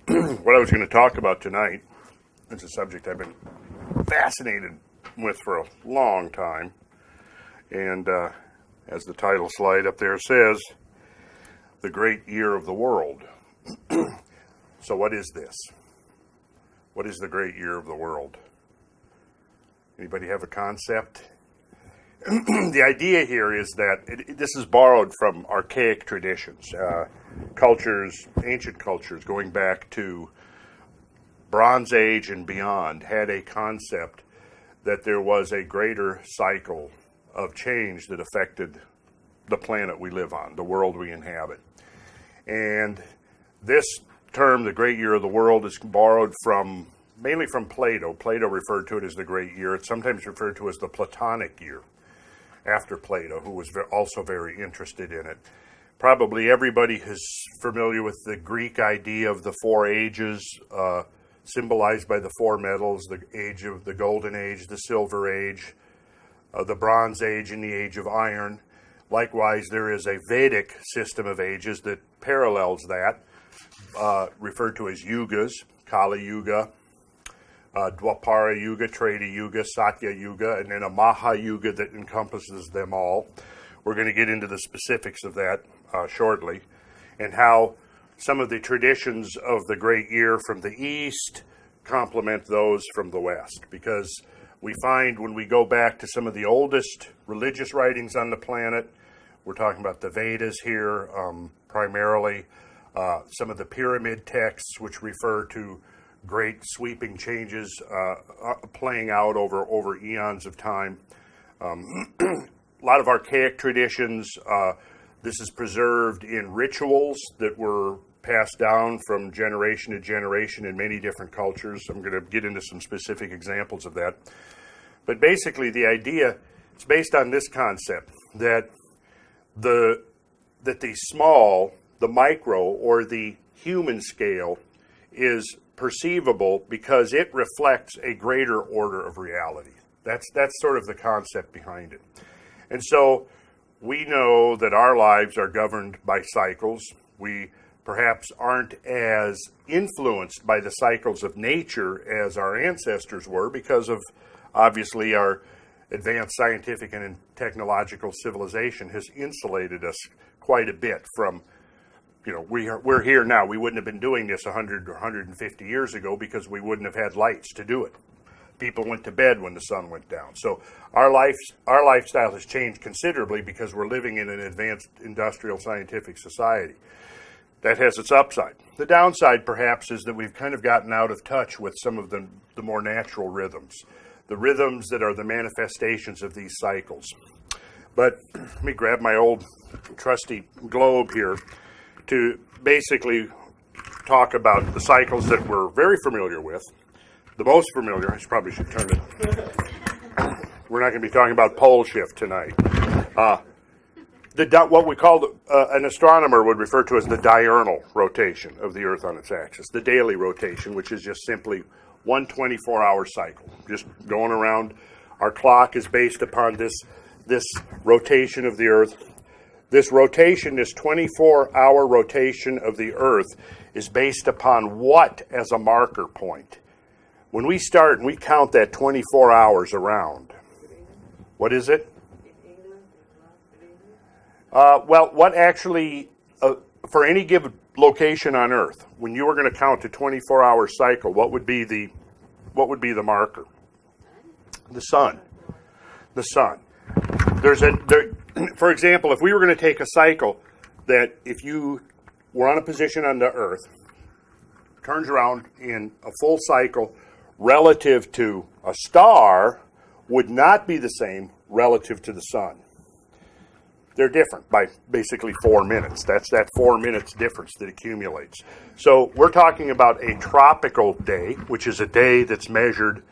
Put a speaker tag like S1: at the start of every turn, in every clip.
S1: What I was going to talk about tonight is a subject I've been fascinated with for a long time. And as the title slide up there says, the great year of the world. So what is this? What is the great year of the world? Anybody have a concept? The idea here is that this is borrowed from archaic traditions, cultures, ancient cultures going back to Bronze Age and beyond had a concept that there was a greater cycle of change that affected the planet we live on, the world we inhabit. And this term, the great year of the world, is borrowed from mainly from Plato. Plato referred to it as the great year. It's sometimes referred to as the Platonic year, after Plato, who was also very interested in it. Probably everybody is familiar with the Greek idea of the four ages, symbolized by the four metals: the age of the Golden Age, the Silver Age, the Bronze Age, and the Age of Iron. Likewise, there is a Vedic system of ages that parallels that, referred to as yugas: Kali Yuga, Dwapara Yuga, Treta Yuga, Satya Yuga, and then a Maha Yuga that encompasses them all. We're going to get into the specifics of that shortly, and how some of the traditions of the great year from the East complement those from the West. Because we find when we go back to some of the oldest religious writings on the planet, we're talking about the Vedas here, primarily, some of the pyramid texts which refer to great sweeping changes playing out over eons of time. A lot of archaic traditions. This is preserved in rituals that were passed down from generation to generation in many different cultures. I'm going to get into some specific examples of that. But basically the idea is based on this concept that the small, the micro, or the human scale is perceivable because it reflects a greater order of reality. That's sort of the concept behind it. And so we know that our lives are governed by cycles. We perhaps aren't as influenced by the cycles of nature as our ancestors were because of, obviously, our advanced scientific and technological civilization has insulated us quite a bit from, we're here now. We wouldn't have been doing this 100 or 150 years ago because we wouldn't have had lights to do it. People went to bed when the sun went down. So our lifestyle has changed considerably because we're living in an advanced industrial scientific society. That has its upside. The downside, perhaps, is that we've kind of gotten out of touch with some of the more natural rhythms, the rhythms that are the manifestations of these cycles. But let me grab my old trusty globe here to basically talk about the cycles that we're very familiar with. The most familiar, I probably should turn it. We're not going to be talking about pole shift tonight. What we call an astronomer would refer to as the diurnal rotation of the Earth on its axis, the daily rotation, which is just simply one 24-hour cycle, just going around. Our clock is based upon this rotation of the Earth. This rotation, this 24-hour rotation of the Earth, is based upon what as a marker point? When we start and we count that 24 hours around, what is it? Well, what actually, for any given location on Earth, when you were going to count a 24-hour cycle, what would be the marker? The sun. The sun. For example, if we were going to take a cycle that if you were on a position on the Earth, turns around in a full cycle relative to a star, would not be the same relative to the sun. They're different by basically 4 minutes. That's that 4 minutes difference that accumulates. So we're talking about a tropical day, which is a day that's measured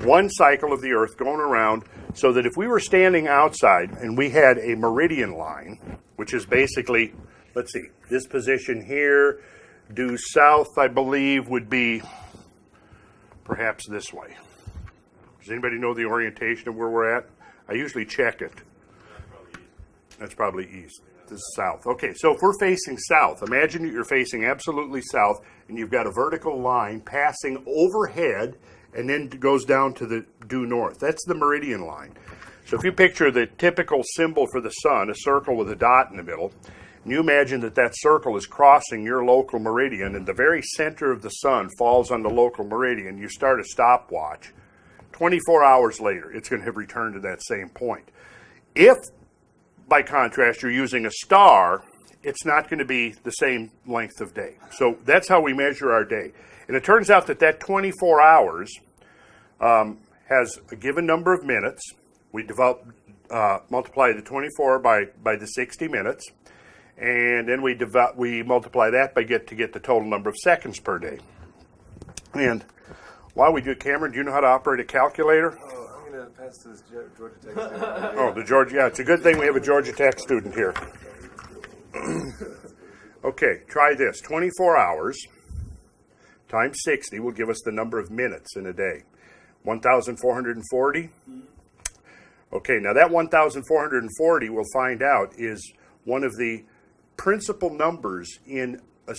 S1: one cycle of the Earth going around, so that if we were standing outside and we had a meridian line, which is basically, let's see, this position here, due south, I believe, would be perhaps this way. Does anybody know the orientation of where we're at? I usually check it. That's probably east. This is south. Okay, so if we're facing south, imagine that you're facing absolutely south, and you've got a vertical line passing overhead, and then it goes down to the due north. That's the meridian line. So if you picture the typical symbol for the sun, a circle with a dot in the middle, and you imagine that that circle is crossing your local meridian, and the very center of the sun falls on the local meridian, you start a stopwatch. 24 hours later, it's going to have returned to that same point. If, by contrast, you're using a star, it's not going to be the same length of day. So that's how we measure our day. And it turns out that 24 hours has a given number of minutes. We multiply the 24 by the 60 minutes, and then we multiply that by get the total number of seconds per day. And while we do it, Cameron, do you know how to operate a calculator?
S2: I'm going to pass to this Georgia Tech student.
S1: Oh, the Georgia, yeah, it's a good thing we have a Georgia Tech student here. Okay, try this. 24 hours times 60 will give us the number of minutes in a day. 1,440? Okay, now that 1,440, we'll find out, is one of the principal numbers in a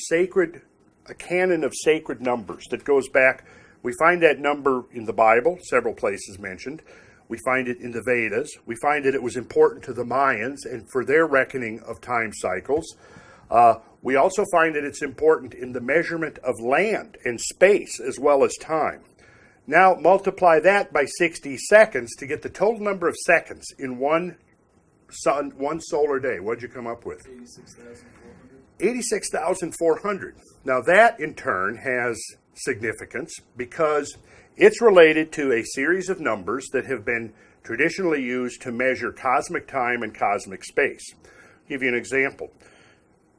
S1: canon of sacred numbers that goes back. We find that number in the Bible, several places mentioned. We find it in the Vedas. We find that it was important to the Mayans and for their reckoning of time cycles. We also find that it's important in the measurement of land and space as well as time. Now multiply that by 60 seconds to get the total number of seconds in one solar day. What'd you come up with?
S2: 86,400.
S1: 86,400. Now that in turn has significance because it's related to a series of numbers that have been traditionally used to measure cosmic time and cosmic space. I'll give you an example.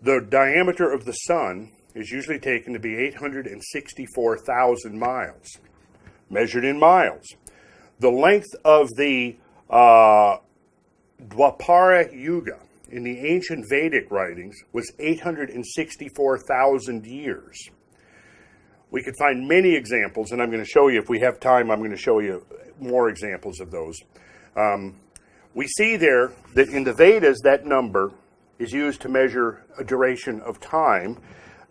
S1: The diameter of the sun is usually taken to be 864,000 miles, measured in miles. The length of the Dwapara Yuga in the ancient Vedic writings was 864,000 years. We could find many examples, and I'm going to show you, if we have time, I'm going to show you more examples of those. We see there that in the Vedas, that number is used to measure a duration of time.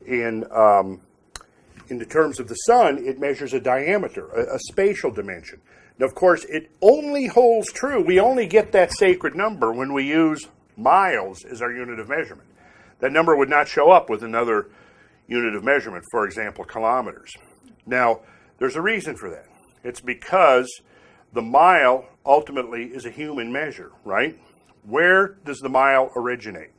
S1: In the terms of the sun, it measures a diameter, a spatial dimension. Now, of course, it only holds true. We only get that sacred number when we use miles as our unit of measurement. That number would not show up with another unit of measurement, for example, kilometers. Now, there's a reason for that. It's because the mile ultimately is a human measure, right? Where does the mile originate?